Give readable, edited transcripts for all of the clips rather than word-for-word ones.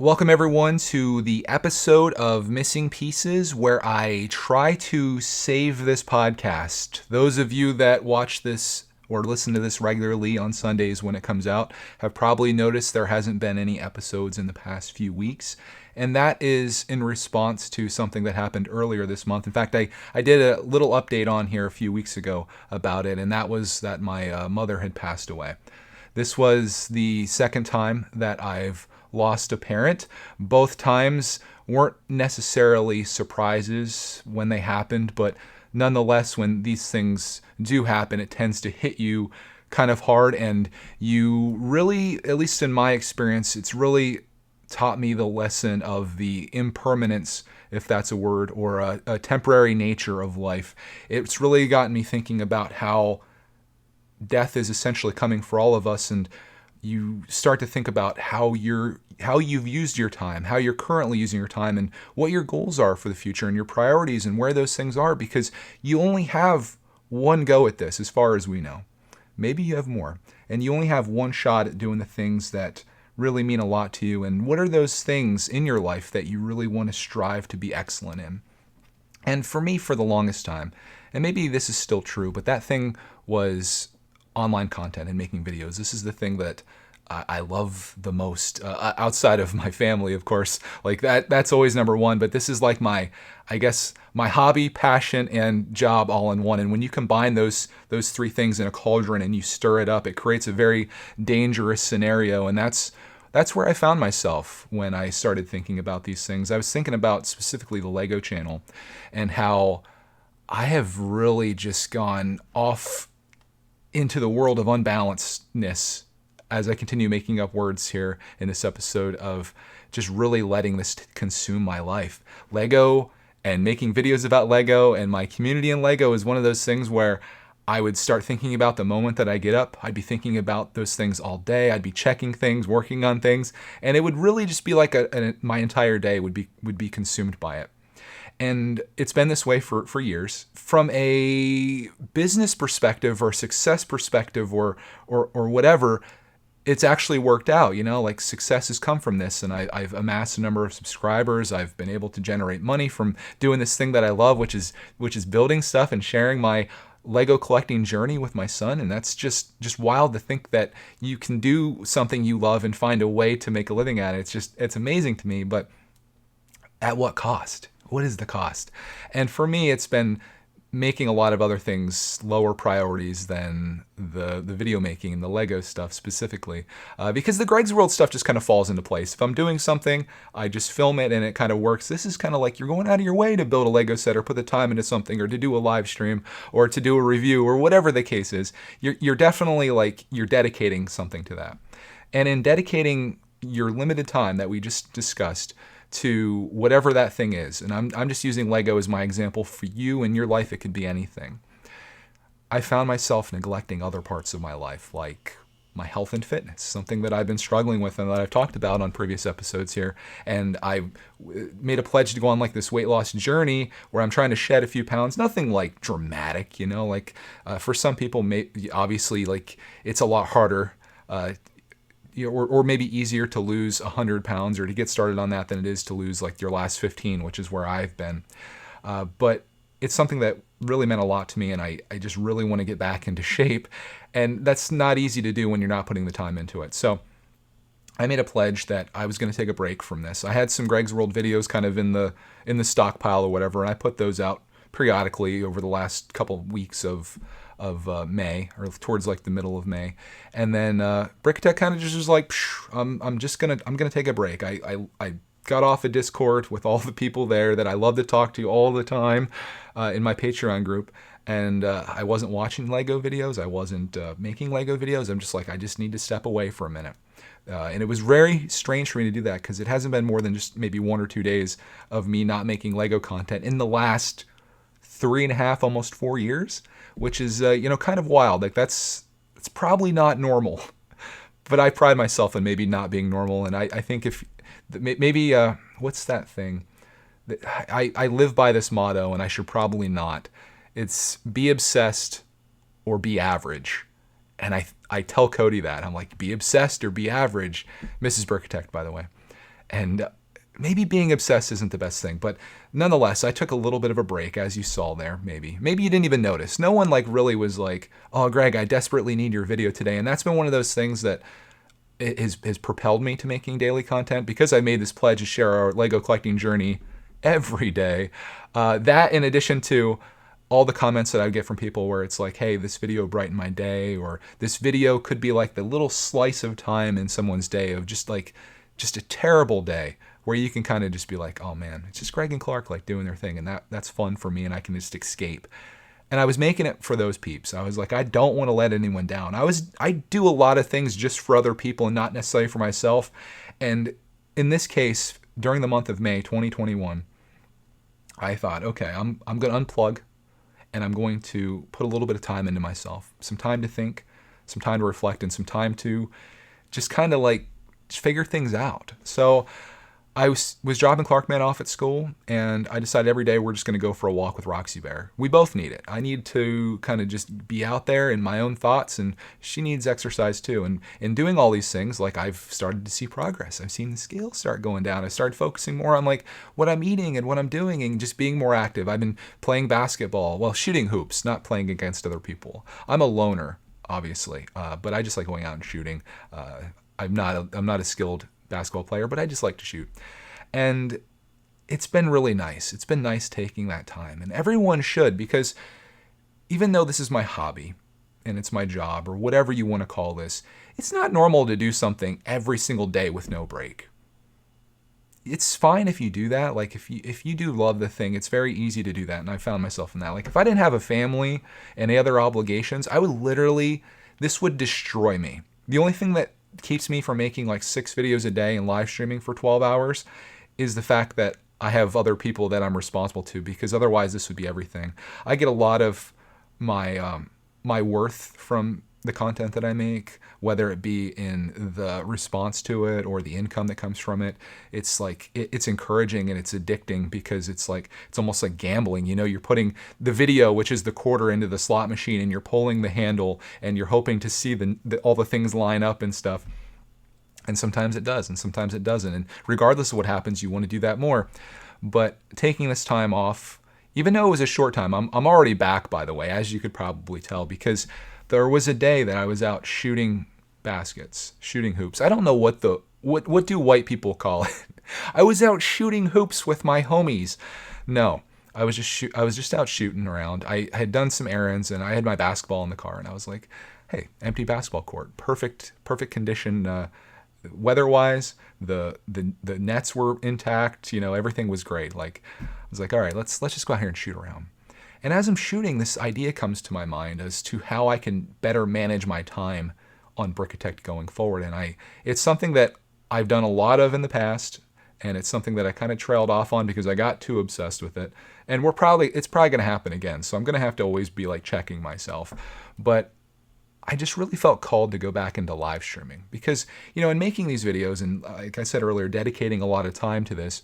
Welcome everyone to the episode of Missing Pieces where I try to save this podcast. Those of you that watch this or listen to this regularly on Sundays when it comes out have probably noticed there hasn't been any episodes in the past few weeks. And that is in response to something that happened earlier this month. In fact, I did a little update on here a few weeks ago about it, and that was that my mother had passed away. This was the second time that I've lost a parent. Both times weren't necessarily surprises when they happened, but nonetheless, when these things do happen, it tends to hit you kind of hard, and you really, at least in my experience, it's really taught me the lesson of the impermanence, if that's a word, or a temporary nature of life. It's really gotten me thinking about how death is essentially coming for all of us, and you start to think about how you've used your time, how you're currently using your time, and what your goals are for the future and your priorities and where those things are, because you only have one go at this as far as we know. Maybe you have more, and you only have one shot at doing the things that really mean a lot to you. And what are those things in your life that you really want to strive to be excellent in? And for me, for the longest time, and maybe this is still true, but that thing was online content and making videos. This is the thing that I love the most, outside of my family, of course. Like that's always number one. But this is like I guess my hobby, passion, and job all in one. And when you combine those three things in a cauldron and you stir it up, it creates a very dangerous scenario. And that's where I found myself when I started thinking about these things. I was thinking about specifically the Lego channel and how I have really just gone off into the world of unbalancedness as I continue making up words here in this episode of just really letting this consume my life. Lego and making videos about Lego and my community in Lego is one of those things where I would start thinking about the moment that I get up. I'd be thinking about those things all day. I'd be checking things, working on things, and it would really just be like my entire day would be consumed by it. And it's been this way for years. From a business perspective or success perspective or whatever, it's actually worked out. Like success has come from this, and I've amassed a number of subscribers. I've been able to generate money from doing this thing that I love, which is building stuff and sharing my Lego collecting journey with my son. And that's just wild to think that you can do something you love and find a way to make a living at it. It's amazing to me, but at what cost? What is the cost? And for me, it's been making a lot of other things lower priorities than the video making and the Lego stuff specifically, because the Greg's World stuff just kind of falls into place. If I'm doing something, I just film it and it kind of works. This is kind of like you're going out of your way to build a Lego set or put the time into something or to do a live stream or to do a review or whatever the case is. You're definitely like you're dedicating something to that. And in dedicating your limited time that we just discussed to whatever that thing is, and I'm just using Lego as my example. For you in your life, it could be anything. I found myself neglecting other parts of my life, like my health and fitness, something that I've been struggling with and that I've talked about on previous episodes here. And I made a pledge to go on like this weight loss journey where I'm trying to shed a few pounds. Nothing like dramatic, like for some people, obviously, like it's a lot harder. Or maybe easier to lose 100 pounds or to get started on that than it is to lose like your last 15, which is where I've been. But it's something that really meant a lot to me, and I just really want to get back into shape. And that's not easy to do when you're not putting the time into it. So I made a pledge that I was going to take a break from this. I had some Greg's World videos kind of in the stockpile or whatever, and I put those out periodically over the last couple of weeks of May, or towards like the middle of May. And then brickitect kind of just was like, I'm gonna take a break. I got off a Discord with all the people there that I love to talk to all the time in my Patreon group, and I wasn't watching Lego videos. I wasn't making Lego videos. I'm just like, I just need to step away for a minute. And it was very strange for me to do that because it hasn't been more than just maybe 1 or 2 days of me not making Lego content in the last 3.5, almost 4 years, which is, kind of wild. Like it's probably not normal, but I pride myself in maybe not being normal. And I think if maybe, what's that thing? I live by this motto, and I should probably not. It's be obsessed or be average. And I tell Cody that. I'm like, be obsessed or be average. Mrs. Brickitect, by the way. And maybe being obsessed isn't the best thing, but nonetheless, I took a little bit of a break, as you saw there, maybe. Maybe you didn't even notice. No one really was like, oh, Greg, I desperately need your video today. And that's been one of those things that has propelled me to making daily content, because I made this pledge to share our Lego collecting journey every day. That, in addition to all the comments that I would get from people where it's like, hey, this video brightened my day, or this video could be like the little slice of time in someone's day of just a terrible day, where you can kind of just be like, oh man, it's just Greg and Clark doing their thing, and that's fun for me, and I can just escape. And I was making it for those peeps. I was like, I don't want to let anyone down. I do a lot of things just for other people and not necessarily for myself. And in this case, during the month of May 2021, I thought, okay, I'm going to unplug, and I'm going to put a little bit of time into myself, some time to think, some time to reflect, and some time to just kind of figure things out. So I was dropping Clarkman off at school, and I decided every day we're just going to go for a walk with Roxy Bear. We both need it. I need to kind of just be out there in my own thoughts, and she needs exercise too. And in doing all these things, I've started to see progress. I've seen the scales start going down. I started focusing more on what I'm eating and what I'm doing, and just being more active. I've been playing basketball, shooting hoops, not playing against other people. I'm a loner, obviously, but I just like going out and shooting. I'm not a skilled basketball player, but I just like to shoot. And it's been really nice. It's been nice taking that time. And everyone should, because even though this is my hobby and it's my job, or whatever you want to call this, it's not normal to do something every single day with no break. It's fine if you do that. If you do love the thing, it's very easy to do that. And I found myself in that. If I didn't have a family and any other obligations, this would destroy me. The only thing that keeps me from making 6 videos a day and live streaming for 12 hours is the fact that I have other people that I'm responsible to, because otherwise this would be everything. I get a lot of my worth from the content that I make, whether it be in the response to it or the income that comes from it. It's it's encouraging and it's addicting, because it's almost like gambling. You're putting the video, which is the quarter, into the slot machine, and you're pulling the handle, and you're hoping to see all the things line up and stuff. And sometimes it does, and sometimes it doesn't. And regardless of what happens, you want to do that more. But taking this time off, even though it was a short time, I'm already back, by the way, as you could probably tell, because there was a day that I was out shooting baskets, shooting hoops. I don't know what do white people call it. I was out shooting hoops with my homies. No, I was just out shooting around. I had done some errands, and I had my basketball in the car, and I was like, hey, empty basketball court, perfect condition, weather-wise. The nets were intact. Everything was great. I was like, all right, let's just go out here and shoot around. And as I'm shooting, this idea comes to my mind as to how I can better manage my time on brickitect going forward. And it's something that I've done a lot of in the past, and it's something that I kind of trailed off on because I got too obsessed with it. And it's probably going to happen again. So I'm going to have to always be checking myself. But I just really felt called to go back into live streaming, because, in making these videos, and like I said earlier, dedicating a lot of time to this,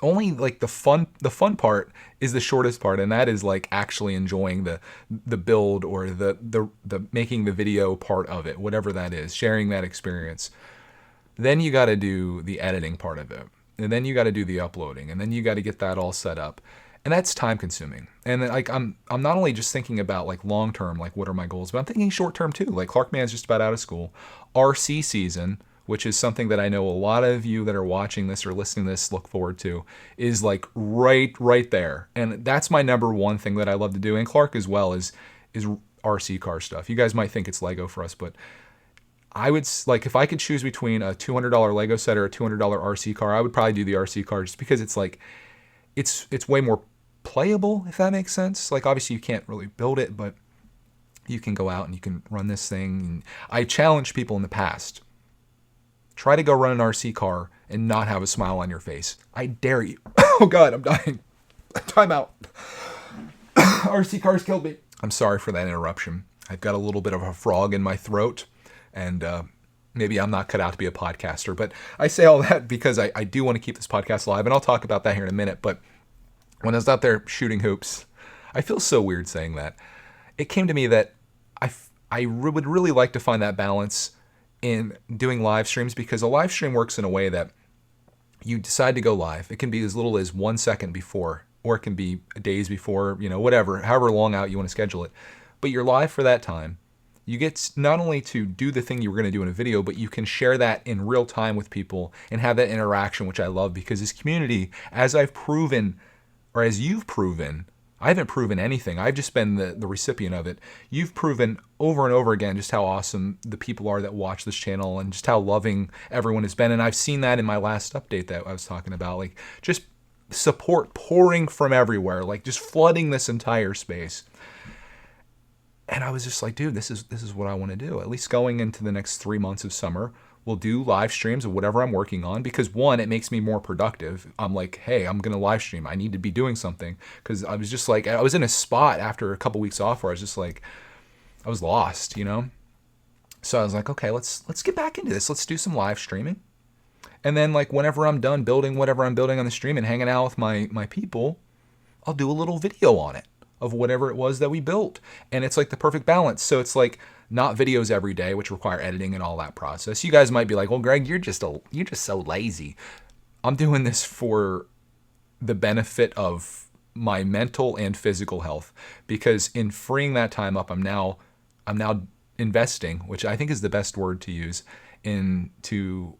only the fun part is the shortest part, and that is actually enjoying the build, or the making the video part of it, whatever that is, sharing that experience. Then you got to do the editing part of it, and then you got to do the uploading, and then you got to get that all set up, and that's time consuming. And I'm not only just thinking about long term, what are my goals, but I'm thinking short term too. Clarkman's just about out of school, RC season, which is something that I know a lot of you that are watching this or listening to this look forward to, is right there. And that's my number one thing that I love to do. And Clark as well is RC car stuff. You guys might think it's Lego for us, but I would, if I could choose between a $200 Lego set or a $200 RC car, I would probably do the RC car, just because it's it's way more playable, if that makes sense. Obviously you can't really build it, but you can go out and you can run this thing. And I challenged people in the past. Try to go run an RC car and not have a smile on your face. I dare you. Oh God, I'm dying. Time out. RC cars killed me. I'm sorry for that interruption. I've got a little bit of a frog in my throat, and maybe I'm not cut out to be a podcaster, but I say all that because I do want to keep this podcast alive, and I'll talk about that here in a minute. But when I was out there shooting hoops, I feel so weird saying that. It came to me that I would really like to find that balance in doing live streams, because a live stream works in a way that you decide to go live. It can be as little as 1 second before, or it can be days before, whatever, however long out you want to schedule it. But you're live for that time. You get not only to do the thing you were going to do in a video, but you can share that in real time with people and have that interaction, which I love, because this community, as I've proven, or as you've proven, I haven't proven anything. I've just been the recipient of it. You've proven over and over again just how awesome the people are that watch this channel and just how loving everyone has been. And I've seen that in my last update that I was talking about, like just support pouring from everywhere, like just flooding this entire space. And I was just like, dude, this is what I want to do. At least going into the next 3 months of summer, we'll do live streams of whatever I'm working on, because one, it makes me more productive. I'm like, hey, I'm going to live stream. I need to be doing something, because I was just like, I was in a spot after a couple weeks off where I was just like, I was lost, So I was like, okay, let's get back into this. Let's do some live streaming. And then like whenever I'm done building whatever I'm building on the stream and hanging out with my people, I'll do a little video on it of whatever it was that we built. And it's like the perfect balance. So it's like not videos every day, which require editing and all that process. You guys might be like, well, Greg, you're just so lazy. I'm doing this for the benefit of my mental and physical health, because in freeing that time up, I'm now investing, which I think is the best word to use, into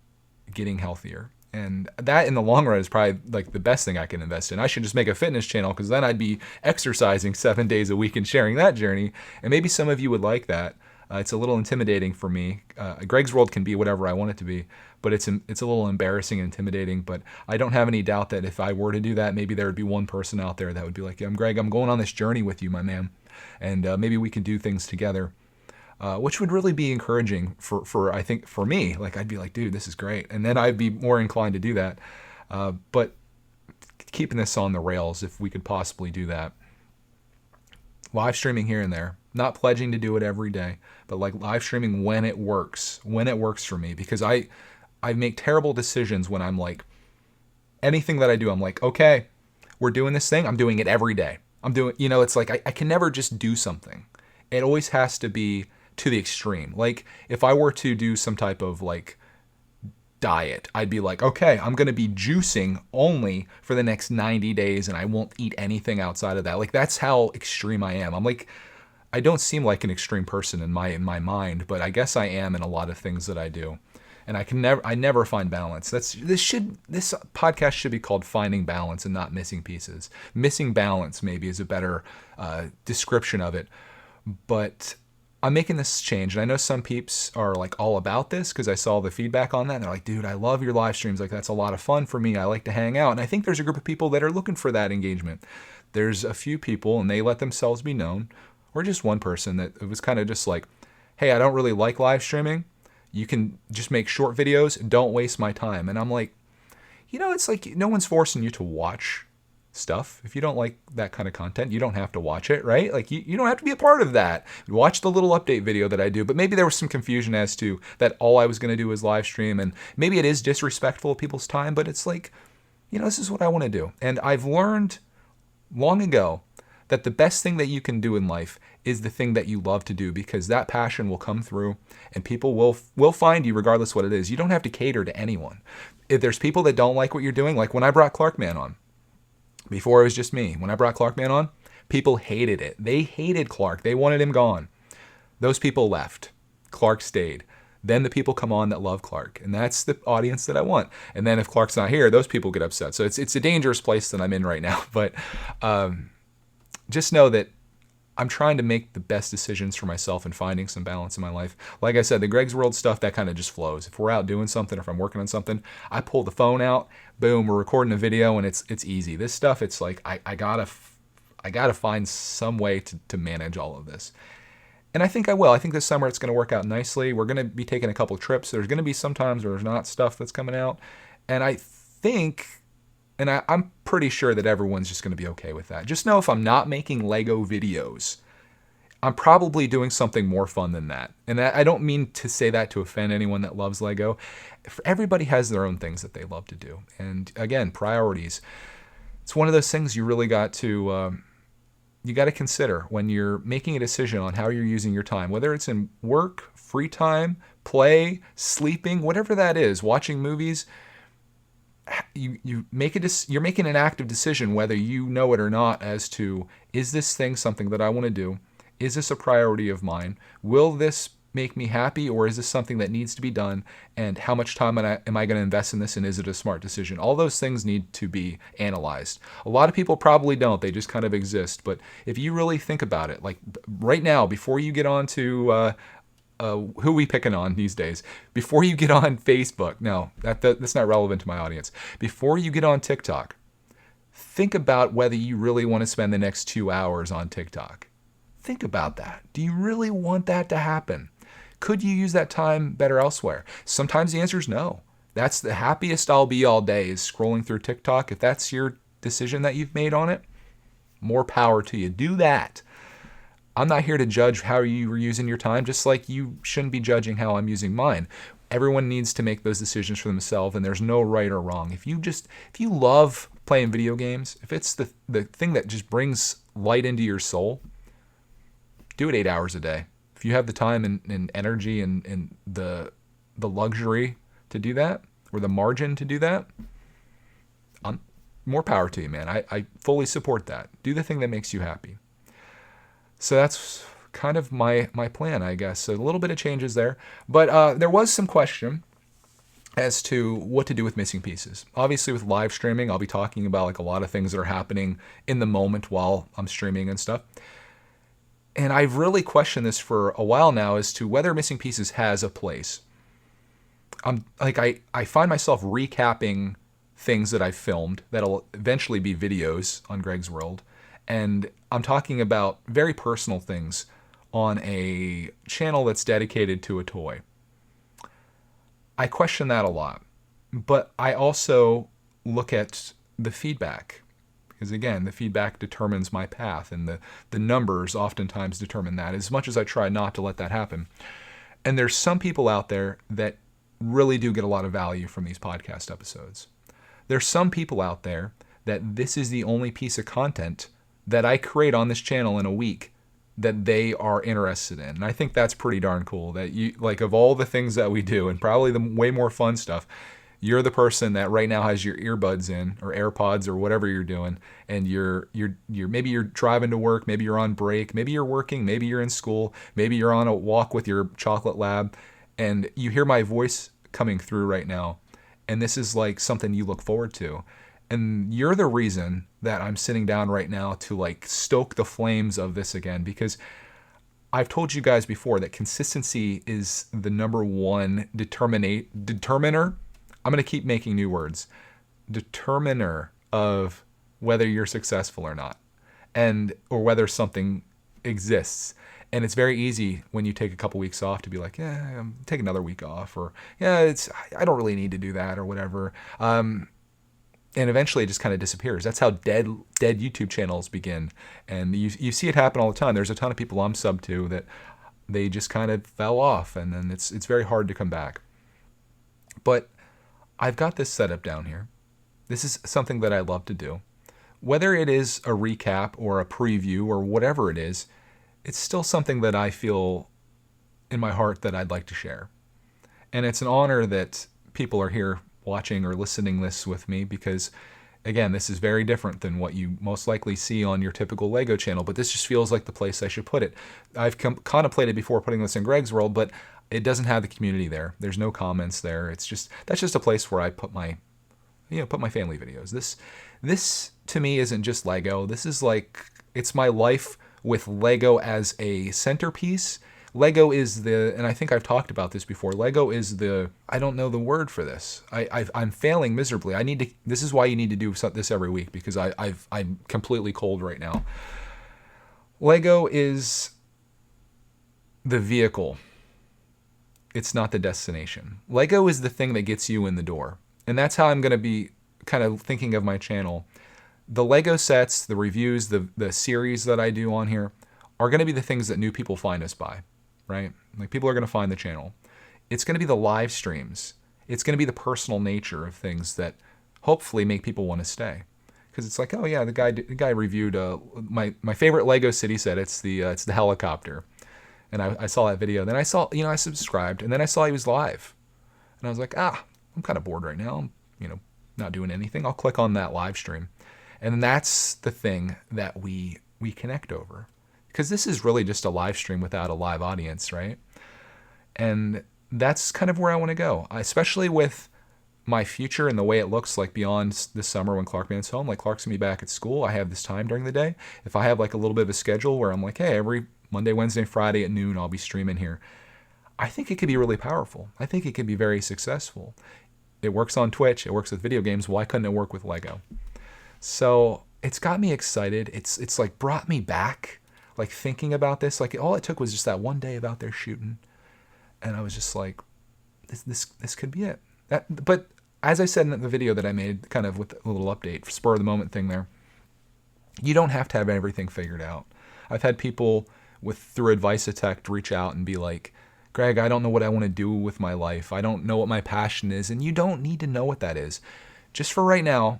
getting healthier. And that in the long run is probably like the best thing I can invest in. I should just make a fitness channel, because then I'd be exercising 7 days a week and sharing that journey. And maybe some of you would like that. It's a little intimidating for me. Greg's World can be whatever I want it to be, but it's a little embarrassing and intimidating. But I don't have any doubt that if I were to do that, maybe there would be one person out there that would be like, yeah, I'm Greg, I'm going on this journey with you, my man. And maybe we can do things together. Which would really be encouraging for I think for me. Like I'd be like, dude, this is great, and then I'd be more inclined to do that. But keeping this on the rails, if we could possibly do that, live streaming here and there, not pledging to do it every day, but like live streaming when it works for me, because I make terrible decisions when I'm like, anything that I do, I'm like, okay, we're doing this thing, I'm doing it every day. I'm doing, it's like I can never just do something. It always has to be to the extreme. Like if I were to do some type of like diet, I'd be like, okay, I'm going to be juicing only for the next 90 days and I won't eat anything outside of that. Like that's how extreme I am. I'm like, I don't seem like an extreme person in my mind, but I guess I am in a lot of things that I do. And I never find balance. This podcast should be called Finding Balance and not Missing Pieces. Missing balance maybe is a better description of it. But I'm making this change, and I know some peeps are like all about this, because I saw the feedback on that, and they're like, dude, I love your live streams. Like that's a lot of fun for me. I like to hang out. And I think there's a group of people that are looking for that engagement. There's a few people, and they let themselves be known, or just one person that it was kind of just like, hey, I don't really like live streaming. You can just make short videos. Don't waste my time. And I'm like, it's like no one's forcing you to watch stuff. If you don't like that kind of content, you don't have to watch it, right? Like you don't have to be a part of that. Watch the little update video that I do, but maybe there was some confusion as to that all I was going to do was live stream, and maybe it is disrespectful of people's time, but it's like, this is what I want to do. And I've learned long ago that the best thing that you can do in life is the thing that you love to do, because that passion will come through and people will find you regardless what it is. You don't have to cater to anyone. If there's people that don't like what you're doing, like when I brought Clarkman on, before it was just me. When I brought Clarkman on, people hated it. They hated Clark. They wanted him gone. Those people left. Clark stayed. Then the people come on that love Clark, and that's the audience that I want. And then if Clark's not here, those people get upset. So it's a dangerous place that I'm in right now. But just know that I'm trying to make the best decisions for myself and finding some balance in my life. Like I said, the Greg's World stuff, that kind of just flows. If we're out doing something, if I'm working on something, I pull the phone out, boom, we're recording a video, and it's easy. This stuff, it's like I gotta find some way to manage all of this. And I think I will. I think this summer it's going to work out nicely. We're going to be taking a couple trips. There's going to be some times where there's not stuff that's coming out. And I think, and I'm pretty sure that everyone's just going to be okay with that. Just know if I'm not making Lego videos, I'm probably doing something more fun than that. And I don't mean to say that to offend anyone that loves Lego. Everybody has their own things that they love to do. And again, priorities. It's one of those things you really got to consider when you're making a decision on how you're using your time, whether it's in work, free time, play, sleeping, whatever that is, watching movies. you're making an active decision whether you know it or not as to, is this thing something that I want to do? Is this a priority of mine? Will this make me happy, or is this something that needs to be done? And how much time am I going to invest in this, and is it a smart decision? All those things need to be analyzed. A lot of people probably don't. They just kind of exist. But if you really think about it, like right now, before you get on to who we picking on these days? Before you get on Facebook, no, that's not relevant to my audience. Before you get on TikTok, think about whether you really want to spend the next 2 hours on TikTok. Think about that. Do you really want that to happen? Could you use that time better elsewhere? Sometimes the answer is no. That's the happiest I'll be all day, is scrolling through TikTok. If that's your decision that you've made on it, more power to you. Do that. I'm not here to judge how you were using your time, just like you shouldn't be judging how I'm using mine. Everyone needs to make those decisions for themselves, and there's no right or wrong. If you love playing video games, if it's the thing that just brings light into your soul, do it 8 hours a day. If you have the time and energy and the luxury to do that, or the margin to do that, more power to you, man. I fully support that. Do the thing that makes you happy. So that's kind of my plan, I guess. So a little bit of changes there. But there was some question as to what to do with missing pieces. Obviously, with live streaming, I'll be talking about like a lot of things that are happening in the moment while I'm streaming and stuff. And I've really questioned this for a while now as to whether missing pieces has a place. I find myself recapping things that I've filmed that'll eventually be videos on Greg's World. And I'm talking about very personal things on a channel that's dedicated to a toy. I question that a lot. But I also look at the feedback. Because again, the feedback determines my path, and the numbers oftentimes determine that, as much as I try not to let that happen. And there's some people out there that really do get a lot of value from these podcast episodes. There's some people out there that this is the only piece of content that I create on this channel in a week that they are interested in. And I think that's pretty darn cool, that you, like, of all the things that we do, and probably the way more fun stuff, you're the person that right now has your earbuds in, or AirPods, or whatever you're doing, and you're maybe you're driving to work, maybe you're on break, maybe you're working, maybe you're in school, maybe you're on a walk with your chocolate lab, and you hear my voice coming through right now, and this is like something you look forward to. And you're the reason that I'm sitting down right now to like stoke the flames of this again, because I've told you guys before that consistency is the number one determiner. I'm going to keep making new words. Determiner of whether you're successful or not, or whether something exists. And it's very easy when you take a couple weeks off to be like, yeah, take another week off, or yeah, I don't really need to do that, or whatever. And eventually it just kind of disappears. That's how dead YouTube channels begin. And you see it happen all the time. There's a ton of people I'm sub to that they just kind of fell off, and then it's very hard to come back. But I've got this setup down here. This is something that I love to do. Whether it is a recap or a preview or whatever it is, it's still something that I feel in my heart that I'd like to share. And it's an honor that people are here watching or listening this with me, because again, this is very different than what you most likely see on your typical Lego channel, but this just feels like the place I should put it. I've contemplated before putting this in Greg's World, but it doesn't have the community there. There's no comments there. That's just a place where I put my family videos. This to me isn't just Lego. This is like, it's my life with Lego as a centerpiece. Lego is and I think I've talked about this before, Lego is I don't know the word for this. I'm failing miserably. This is why you need to do this every week, because I'm completely cold right now. Lego is the vehicle. It's not the destination. Lego is the thing that gets you in the door. And that's how I'm going to be kind of thinking of my channel. The Lego sets, the reviews, the series that I do on here are going to be the things that new people find us by. Right? Like, people are going to find the channel. It's going to be the live streams. It's going to be the personal nature of things that hopefully make people want to stay. Because it's like, oh yeah, the guy reviewed my favorite Lego city set. It's the helicopter, and I saw that video. Then I saw, I subscribed, and then I saw he was live, and I was like, I'm kind of bored right now. I'm, not doing anything, I'll click on that live stream. And that's the thing that we connect over. Because this is really just a live stream without a live audience, right? And that's kind of where I want to go, especially with my future and the way it looks like beyond this summer when Clarkman's home. Like, Clark's gonna be back at school. I have this time during the day. If I have like a little bit of a schedule where I'm like, hey, every Monday, Wednesday, Friday at noon, I'll be streaming here, I think it could be really powerful. I think it could be very successful. It works on Twitch. It works with video games. Why couldn't it work with Lego? So it's got me excited. It's like brought me back, like thinking about this. Like, all it took was just that one day of out there shooting, and I was just like, this could be it. But as I said in the video that I made, kind of with a little update, spur of the moment thing there, you don't have to have everything figured out. I've had people through brickitect reach out and be like, Greg, I don't know what I want to do with my life. I don't know what my passion is. And you don't need to know what that is. Just for right now,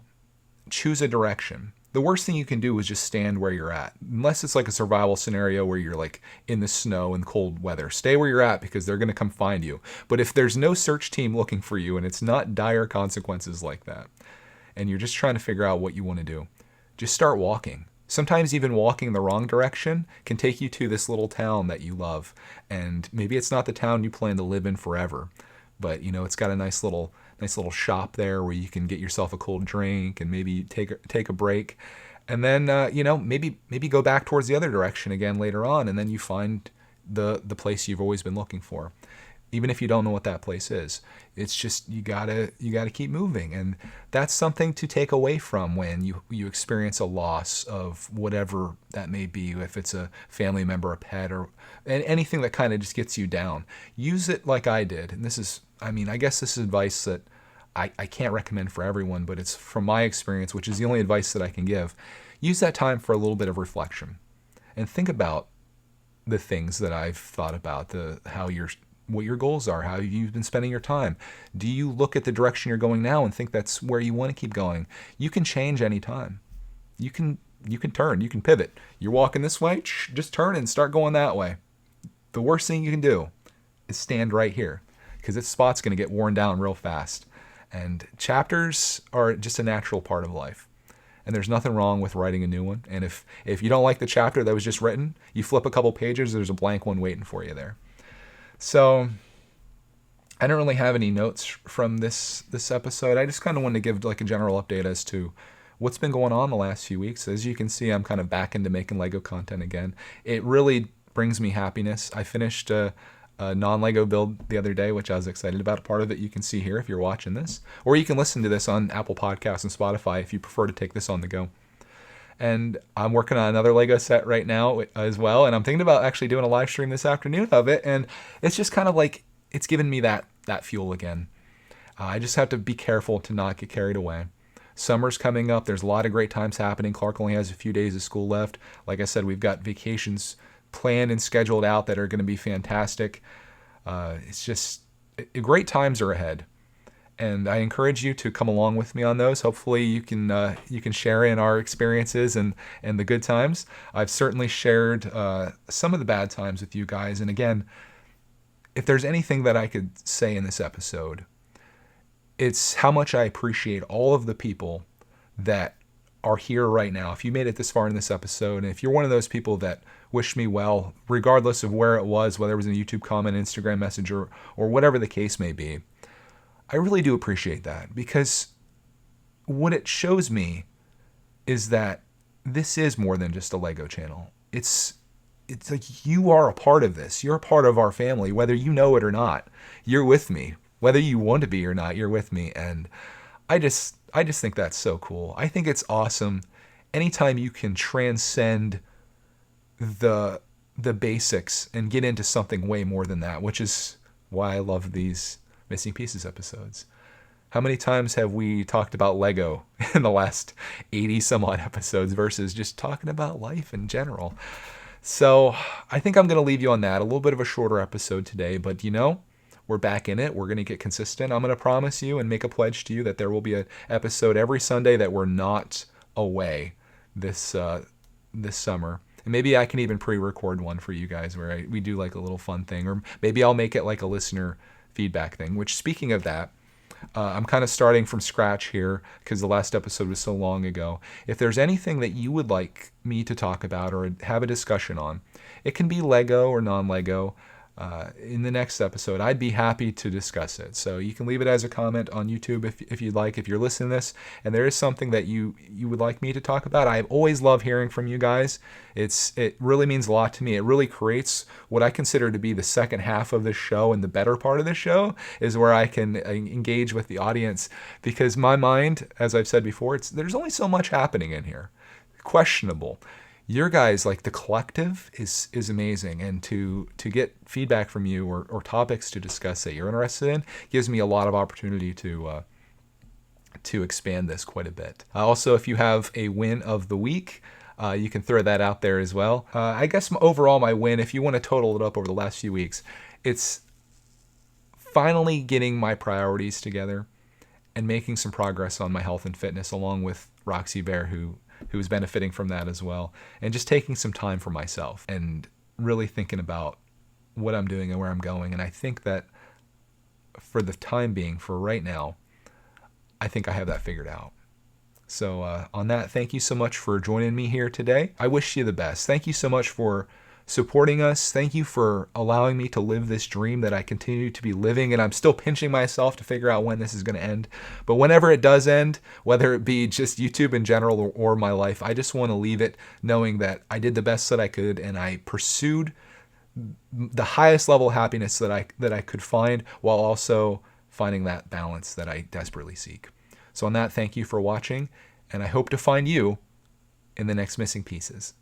choose a direction. The worst thing you can do is just stand where you're at. Unless it's like a survival scenario where you're like in the snow and cold weather. Stay where you're at, because they're going to come find you. But if there's no search team looking for you and it's not dire consequences like that, and you're just trying to figure out what you want to do, just start walking. Sometimes even walking the wrong direction can take you to this little town that you love. And maybe it's not the town you plan to live in forever, but it's got a nice little shop there where you can get yourself a cold drink and maybe take a break. And then maybe go back towards the other direction again later on, and then you find the place you've always been looking for. Even if you don't know what that place is, it's just you gotta keep moving. And that's something to take away from when you experience a loss of whatever that may be, if it's a family member, a pet, or anything that kind of just gets you down. Use it like I did. And I guess this is advice that I can't recommend for everyone, but it's from my experience, which is the only advice that I can give. Use that time for a little bit of reflection and think about the things that I've thought about, what your goals are, how you've been spending your time. Do you look at the direction you're going now and think that's where you want to keep going? You can change any time. You can turn, you can pivot. You're walking this way, just turn and start going that way. The worst thing you can do is stand right here, because this spot's going to get worn down real fast. And chapters are just a natural part of life. And there's nothing wrong with writing a new one. And if you don't like the chapter that was just written, you flip a couple pages, there's a blank one waiting for you there. So I don't really have any notes from this episode. I just kind of wanted to give like a general update as to what's been going on the last few weeks. As you can see, I'm kind of back into making Lego content again. It really brings me happiness. I finished a non-Lego build the other day, which I was excited about. A part of it you can see here if you're watching this. Or you can listen to this on Apple Podcasts and Spotify if you prefer to take this on the go. And I'm working on another Lego set right now as well. And I'm thinking about actually doing a live stream this afternoon of it. And it's just kind of like, it's given me that fuel again. I just have to be careful to not get carried away. Summer's coming up. There's a lot of great times happening. Clark only has a few days of school left. Like I said, we've got vacations planned and scheduled out that are going to be fantastic. It's just great times are ahead. And I encourage you to come along with me on those. Hopefully you can share in our experiences and the good times. I've certainly shared some of the bad times with you guys. And again, if there's anything that I could say in this episode, it's how much I appreciate all of the people that are here right now. If you made it this far in this episode, and if you're one of those people that wish me well, regardless of where it was, whether it was in a YouTube comment, Instagram message, or whatever the case may be, I really do appreciate that, because what it shows me is that this is more than just a Lego channel. It's like you are a part of this. You're a part of our family, whether you know it or not. You're with me. Whether you want to be or not, you're with me. And I just think that's so cool. I think it's awesome anytime you can transcend the basics and get into something way more than that, which is why I love these Missing Pieces episodes. How many times have we talked about Lego in the last 80 some odd episodes versus just talking about life in general? So I think I'm going to leave you on that. A little bit of a shorter episode today, but we're back in it. We're going to get consistent. I'm going to promise you and make a pledge to you that there will be an episode every Sunday that we're not away this summer. And maybe I can even pre-record one for you guys where we do like a little fun thing, or maybe I'll make it like a listener feedback thing, which, speaking of that, I'm kind of starting from scratch here because the last episode was so long ago. If there's anything that you would like me to talk about or have a discussion on, it can be Lego or non-Lego. In the next episode, I'd be happy to discuss it. So you can leave it as a comment on YouTube if you'd like. If you're listening to this and there is something that you would like me to talk about, I always love hearing from you guys. It really means a lot to me. It really creates what I consider to be the second half of the show, and the better part of the show is where I can engage with the audience, because my mind, as I've said before, there's only so much happening in here. Questionable. Your guys, like the collective, is amazing, and to get feedback from you or topics to discuss that you're interested in gives me a lot of opportunity to expand this quite a bit. Also, if you have a win of the week, you can throw that out there as well. I guess overall my win, if you want to total it up over the last few weeks, it's finally getting my priorities together and making some progress on my health and fitness, along with Roxy Bear, who's benefiting from that as well, and just taking some time for myself and really thinking about what I'm doing and where I'm going. And I think that for the time being, for right now, I think I have that figured out. So on that, thank you so much for joining me here today. I wish you the best. Thank you so much for supporting us. Thank you for allowing me to live this dream that I continue to be living, and I'm still pinching myself to figure out when this is going to end. But whenever it does end, whether it be just YouTube in general or my life, I just want to leave it knowing that I did the best that I could, and I pursued the highest level of happiness that I could find, while also finding that balance that I desperately seek. So on that, thank you for watching, and I hope to find you in the next Missing Pieces.